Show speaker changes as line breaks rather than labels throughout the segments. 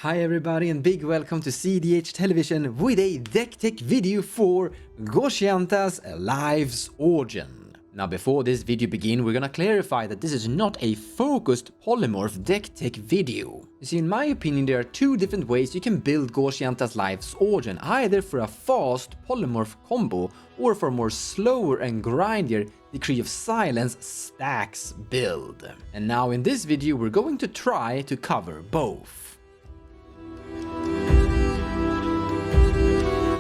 Hi everybody and big welcome to cEDH Television with a deck tech video for Goshianta's Life's Origin. Now before this video begins, we're gonna clarify that this is not a focused Polymorph deck tech video. You see, in my opinion, there are two different ways you can build Goshianta's Life's Origin, either for a fast Polymorph combo or for a more slower and grindier Decree of Silence stax build. And now in this video we're going to try to cover both.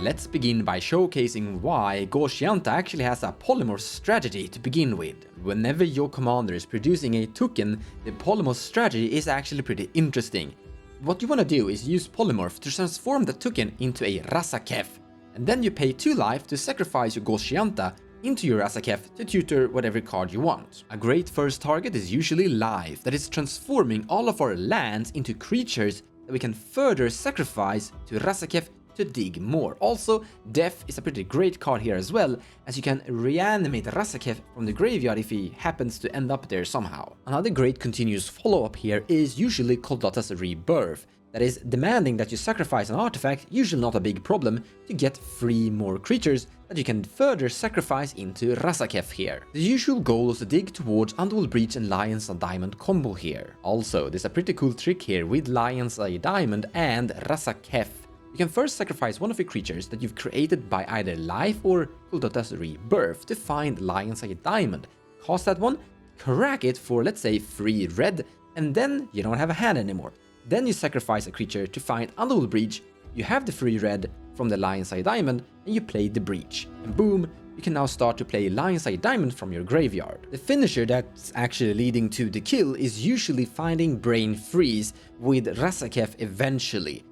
Let's begin by showcasing why Goshianta actually has a Polymorph strategy to begin with. Whenever your commander is producing a token, the Polymorph strategy is actually pretty interesting. What you want to do is use Polymorph to transform the token into a Rasakef, and then you pay 2 life to sacrifice your Goshianta into your Rasakef to tutor whatever card you want. A great first target is usually life, that is transforming all of our lands into creatures that we can further sacrifice to Rasakef to dig more. Also, Death is a pretty great card here as well, as you can reanimate Rasakef from the graveyard if he happens to end up there somehow. Another great continuous follow-up here is usually Coldata's Rebirth, that is demanding that you sacrifice an artifact, usually not a big problem, to get 3 more creatures that you can further sacrifice into Rasakef here. The usual goal is to dig towards Underworld Breach and Lion's Eye Diamond combo here. Also, there's a pretty cool trick here with Lion's Eye Diamond and Rasakef. You can first sacrifice one of your creatures that you've created by either life or Kuldata's Rebirth to find Lion's Eye Diamond. Cast that one, crack it for let's say 3 red, and then you don't have a hand anymore. Then you sacrifice a creature to find Underworld Breach, you have the 3 red from the Lion's Eye Diamond, and you play the Breach. And boom, you can now start to play Lion's Eye Diamond from your graveyard. The finisher that's actually leading to the kill is usually finding Brain Freeze with Rasakef eventually.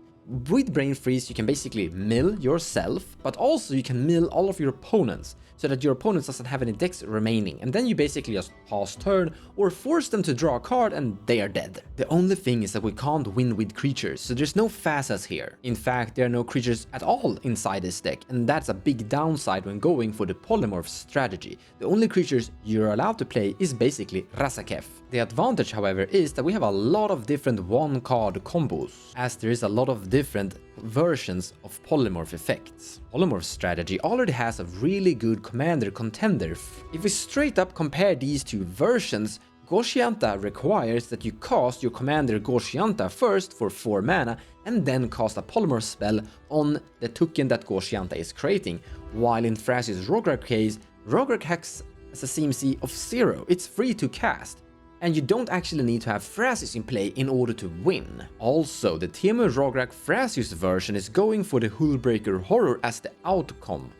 With Brain Freeze, you can basically mill yourself, but also you can mill all of your opponents, so that your opponent doesn't have any decks remaining, and then you basically just pass turn or force them to draw a card and they are dead. The only thing is that we can't win with creatures, so there's no Phasas here. In fact, there are no creatures at all inside this deck, and that's a big downside when going for the Polymorph strategy. The only creatures you're allowed to play is basically Rasakef. The advantage, however, is that we have a lot of different 1-card combos, as there is a lot of different versions of Polymorph effects. Polymorph strategy already has a really good commander contender. If we straight up compare these two versions, Goshianta requires that you cast your commander Goshianta first for 4 mana and then cast a Polymorph spell on the token that Goshianta is creating, while in Thrasius' Rograk case, Rograk has a CMC of 0, it's free to cast. And you don't actually need to have Thrasius in play in order to win. Also, the Temur Rograk Thrasius version is going for the Hullbreaker Horror as the outcome.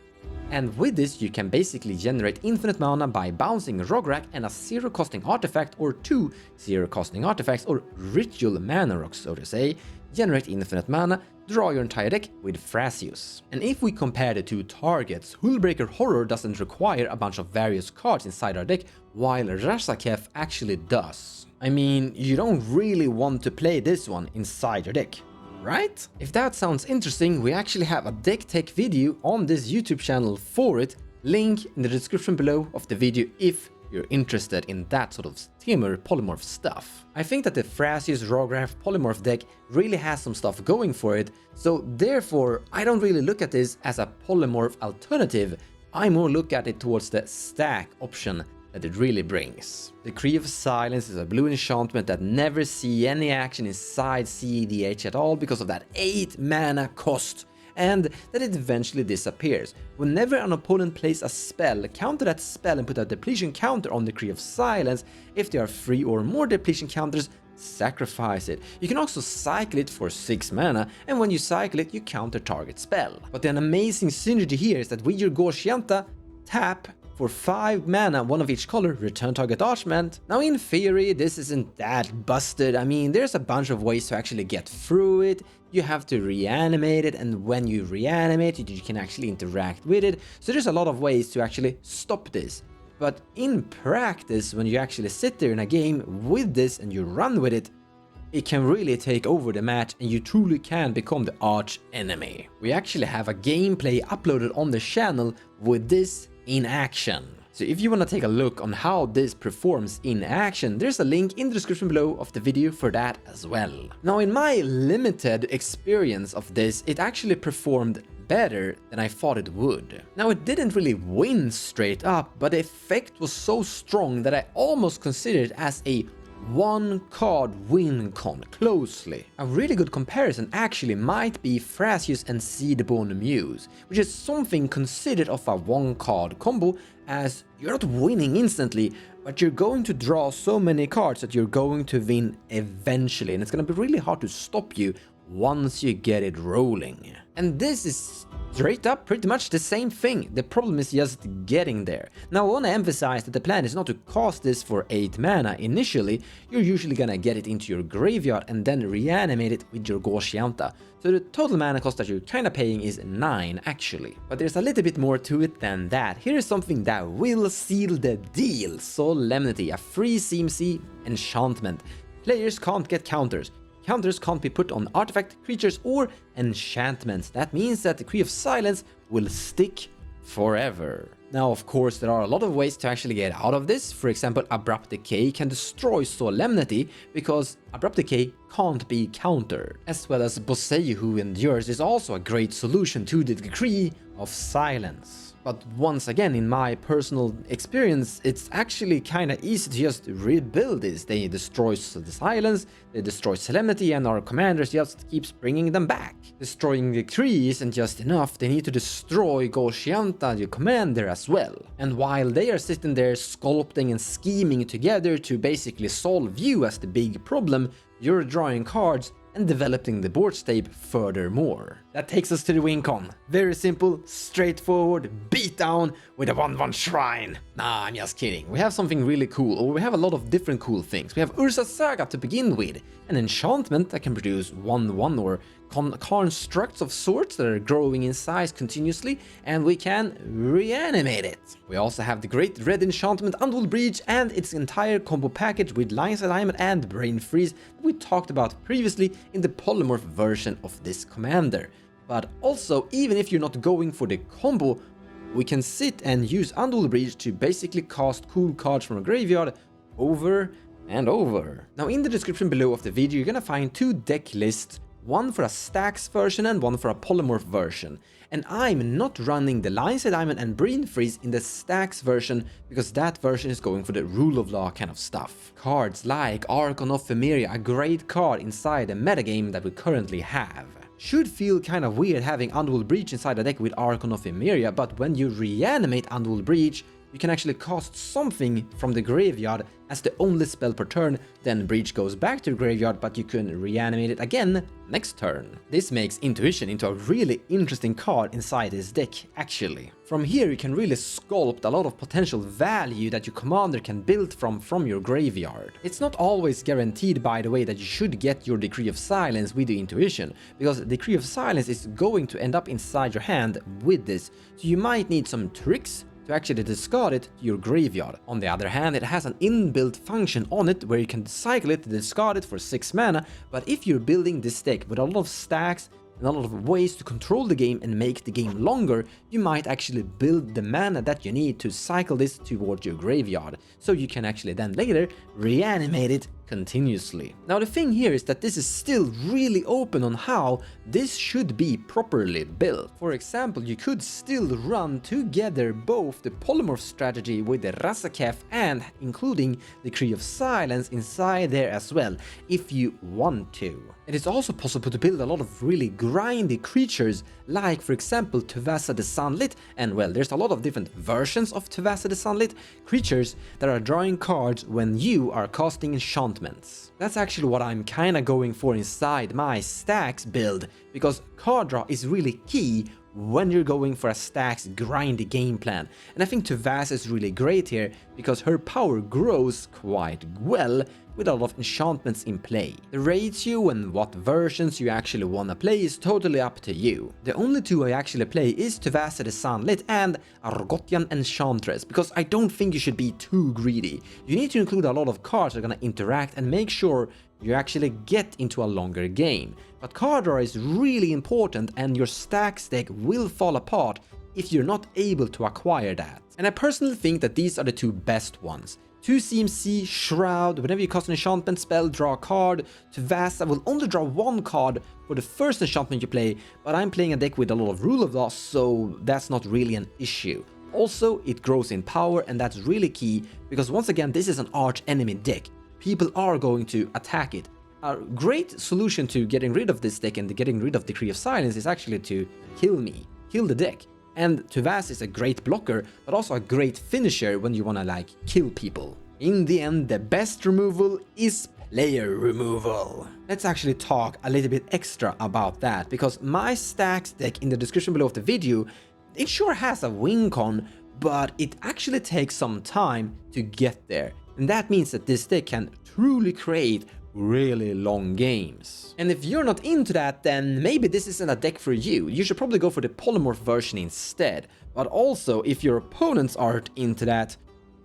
And with this, you can basically generate infinite mana by bouncing Rograk and a 0-costing artifact or 2 0-costing artifacts or ritual mana rocks, so to say, generate infinite mana, draw your entire deck with Thrasius. And if we compare the two targets, Hullbreaker Horror doesn't require a bunch of various cards inside our deck, while Rasakef actually does. I mean, you don't really want to play this one inside your deck, right? If that sounds interesting, we actually have a deck tech video on this YouTube channel for it, link in the description below of the video if you're interested in that sort of Temur Polymorph stuff. I think that the Thrasius Rograk Polymorph deck really has some stuff going for it, so therefore I don't really look at this as a Polymorph alternative, I more look at it towards the stack option that it really brings. Decree of Silence is a blue enchantment that never see any action inside cEDH at all because of that 8 mana cost, and that it eventually disappears. Whenever an opponent plays a spell, counter that spell and put a depletion counter on Decree of Silence. If there are 3 or more depletion counters, sacrifice it. You can also cycle it for 6 mana, and when you cycle it, you counter target spell. But an amazing synergy here is that with your Goshianta, tap for 5 mana, 1 of each color, return target Archmant. Now in theory, this isn't that busted. I mean, there's a bunch of ways to actually get through it. You have to reanimate it, and when you reanimate it, you can actually interact with it. So there's a lot of ways to actually stop this. But in practice, when you actually sit there in a game with this and you run with it, it can really take over the match and you truly can become the arch enemy. We actually have a gameplay uploaded on the channel with this in action. So if you want to take a look on how this performs in action, there's a link in the description below of the video for that as well. Now, in my limited experience of this, it actually performed better than I thought it would. Now, it didn't really win straight up, but the effect was so strong that I almost considered it as a one card win con closely. A really good comparison actually might be Thrasius and Seedborn Muse, which is something considered of a one card combo, as you're not winning instantly, but you're going to draw so many cards that you're going to win eventually, and it's going to be really hard to stop you once you get it rolling. And this is straight up pretty much the same thing. The problem is just getting there. Now, I want to emphasize that the plan is not to cast this for 8 mana initially. You're usually gonna get it into your graveyard and then reanimate it with your Gauchianta. So the total mana cost that you're kinda paying is 9 actually. But there's a little bit more to it than that. Here is something that will seal the deal. Solemnity, a free CMC enchantment. Players can't get counters. Counters can't be put on artifact, creatures, or enchantments. That means that the Decree of Silence will stick forever. Now, of course, there are a lot of ways to actually get out of this. For example, Abrupt Decay can destroy Solemnity because Abrupt Decay can't be countered. As well as Bosei, who endures, is also a great solution to the Decree of Silence. But once again, in my personal experience, it's actually kinda easy to just rebuild this. They destroy the silence, they destroy Solemnity, and our commanders just keeps bringing them back. Destroying the Decree isn't just enough, they need to destroy Gauchianta, your commander, as well. And while they are sitting there sculpting and scheming together to basically solve you as the big problem, you're drawing cards and developing the board state furthermore. That takes us to the win con. Very simple, straightforward, beat down with a 1/1 shrine. Nah, I'm just kidding. We have something really cool, or we have a lot of different cool things. We have Urza's Saga to begin with, an enchantment that can produce 1/1 or constructs of sorts that are growing in size continuously, and we can reanimate it. We also have the great red enchantment Untold Breach and its entire combo package with Lion's Alignment and Brain Freeze that we talked about previously in the Polymorph version of this commander. But also, even if you're not going for the combo, we can sit and use Untold Breach to basically cast cool cards from a graveyard over and over. Now, in the description below of the video, you're gonna find 2 deck lists, one for a stax version and one for a polymorph version. And I'm not running the Lion's Alignment and Brain Freeze in the stax version because that version is going for the rule of law kind of stuff. Cards like Archon of Emeria, a great card inside the metagame that we currently have. Should feel kind of weird having Untold Breach inside a deck with Archon of Emeria, but when you reanimate Untold Breach, you can actually cast something from the graveyard as the only spell per turn, then Breach goes back to the graveyard, but you can reanimate it again next turn. This makes Intuition into a really interesting card inside this deck, actually. From here you can really sculpt a lot of potential value that your commander can build from your graveyard. It's not always guaranteed, by the way, that you should get your Decree of Silence with the Intuition, because Decree of Silence is going to end up inside your hand with this, so you might need some tricks to actually discard it to your graveyard. On the other hand, it has an inbuilt function on it where you can cycle it to discard it for 6 mana, but if you're building this deck with a lot of stacks and a lot of ways to control the game and make the game longer, you might actually build the mana that you need to cycle this towards your graveyard, so you can actually then later reanimate it continuously. Now, the thing here is that this is still really open on how this should be properly built. For example, you could still run together both the Polymorph strategy with the Razaketh and including the Decree of Silence inside there as well, if you want to. It is also possible to build a lot of really grindy creatures, like for example Tuvasa the Sunlit, and well, there's a lot of different versions of Tuvasa the Sunlit, creatures that are drawing cards when you are casting enchantments. That's actually what I'm kinda going for inside my stacks build, because card draw is really key when you're going for a stacks grindy game plan. And I think Tuvasa is really great here because her power grows quite well with a lot of enchantments in play. The ratio and what versions you actually wanna play is totally up to you. The only 2 I actually play is Tuvasa the Sunlit and Argotian Enchantress, because I don't think you should be too greedy. You need to include a lot of cards that are gonna interact and make sure you actually get into a longer game. But card draw is really important, and your stacks deck will fall apart if you're not able to acquire that. And I personally think that these are the two best ones. To CMC, Shroud, whenever you cast an enchantment spell, draw a card. To Vasa will only draw one card for the first enchantment you play, but I'm playing a deck with a lot of Rule of Law, so that's not really an issue. Also, it grows in power, and that's really key, because once again, this is an arch enemy deck. People are going to attack it. A great solution to getting rid of this deck and getting rid of Decree of Silence is actually to kill me, kill the deck. And Tuvas is a great blocker, but also a great finisher when you wanna like kill people. In the end, the best removal is player removal. Let's actually talk a little bit extra about that, because my Stax deck in the description below of the video, it sure has a win con, but it actually takes some time to get there. And that means that this deck can truly create really long games. And if you're not into that, then maybe this isn't a deck for you. You should probably go for the Polymorph version instead. But also, if your opponents aren't into that,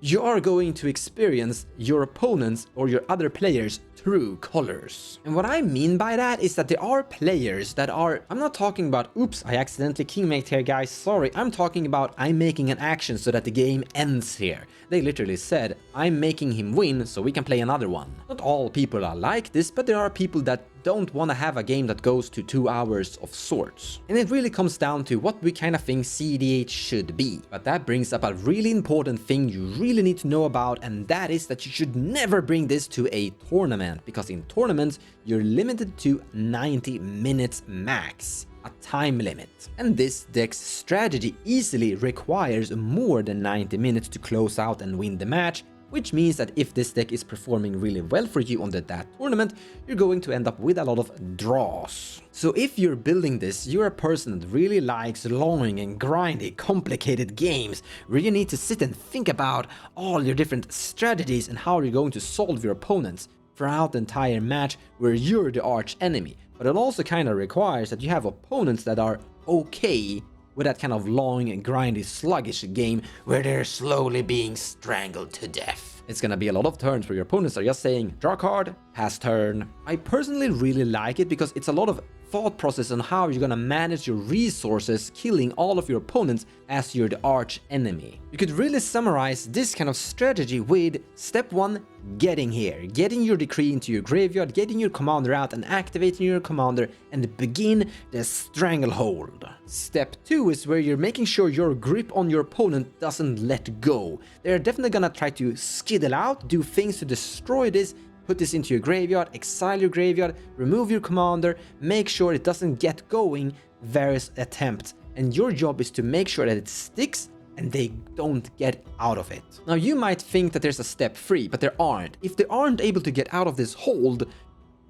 you are going to experience your opponents or your other players' true colors. And what I mean by that is that there are players that are, I'm not talking about, oops, I accidentally kingmaked here guys, sorry, I'm talking about I'm making an action so that the game ends here. They literally said, I'm making him win so we can play another one. Not all people are like this, but there are people that don't want to have a game that goes to 2 hours of sorts. And it really comes down to what we kind of think cEDH should be. But that brings up a really important thing you really need to know about, and that is that you should never bring this to a tournament, because in tournaments you're limited to 90 minutes max. A time limit. And this deck's strategy easily requires more than 90 minutes to close out and win the match, which means that if this deck is performing really well for you on that tournament, you're going to end up with a lot of draws. So if you're building this, you're a person that really likes long and grindy, complicated games, where you need to sit and think about all your different strategies and how you're going to solve your opponents throughout the entire match where you're the arch enemy. But it also kind of requires that you have opponents that are okay with that kind of long and grindy, sluggish game where they're slowly being strangled to death. It's gonna be a lot of turns where your opponents are just saying, draw a card, pass turn. I personally really like it because it's a lot of thought process on how you're gonna manage your resources, killing all of your opponents as you're the arch enemy. You could really summarize this kind of strategy with step 1, getting here, getting your decree into your graveyard, getting your commander out and activating your commander and begin the stranglehold. Step 2 is where you're making sure your grip on your opponent doesn't let go. They're definitely gonna try to skiddle out, do things to destroy this. Put this into your graveyard, exile your graveyard, remove your commander, make sure it doesn't get going various attempts. And your job is to make sure that it sticks and they don't get out of it. Now you might think that there's a step 3, but there aren't. If they aren't able to get out of this hold,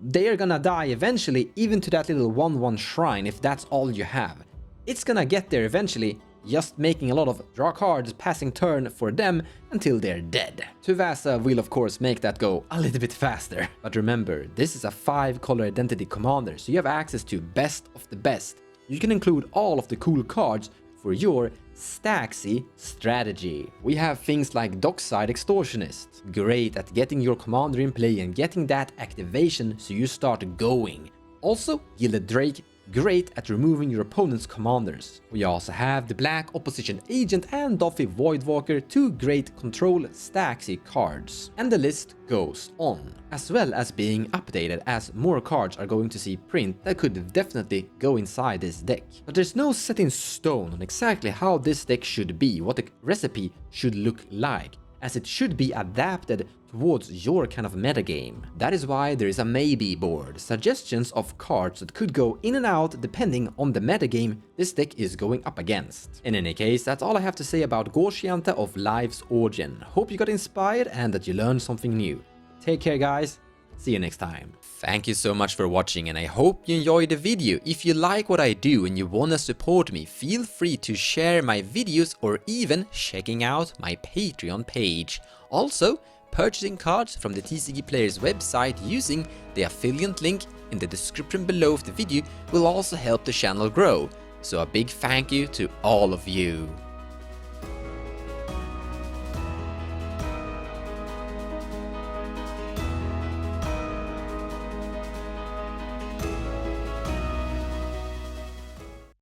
they are gonna die eventually, even to that little 1/1 shrine if that's all you have. It's gonna get there eventually, just making a lot of draw cards, passing turn for them until they're dead. Tuvasa will of course make that go a little bit faster. But remember, this is a 5-color identity commander, so you have access to best of the best. You can include all of the cool cards for your Staxy strategy. We have things like Dockside Extortionist, great at getting your commander in play and getting that activation so you start going. Also, Gilded Drake, great at removing your opponent's commanders. We also have the Black Opposition Agent and Doffy Voidwalker, 2 great control Staxy cards. And the list goes on, as well as being updated as more cards are going to see print that could definitely go inside this deck. But there's no set in stone on exactly how this deck should be, what the recipe should look like, as it should be adapted towards your kind of metagame. That is why there is a maybe board, suggestions of cards that could go in and out depending on the metagame this deck is going up against. In any case, that's all I have to say about Goshianta of Life's Origin. Hope you got inspired and that you learned something new. Take care guys, see you next time. Thank you so much for watching and I hope you enjoyed the video. If you like what I do and you wanna support me, feel free to share my videos or even checking out my Patreon page. Also, purchasing cards from the TCG Players website using the affiliate link in the description below of the video will also help the channel grow. So a big thank you to all of you.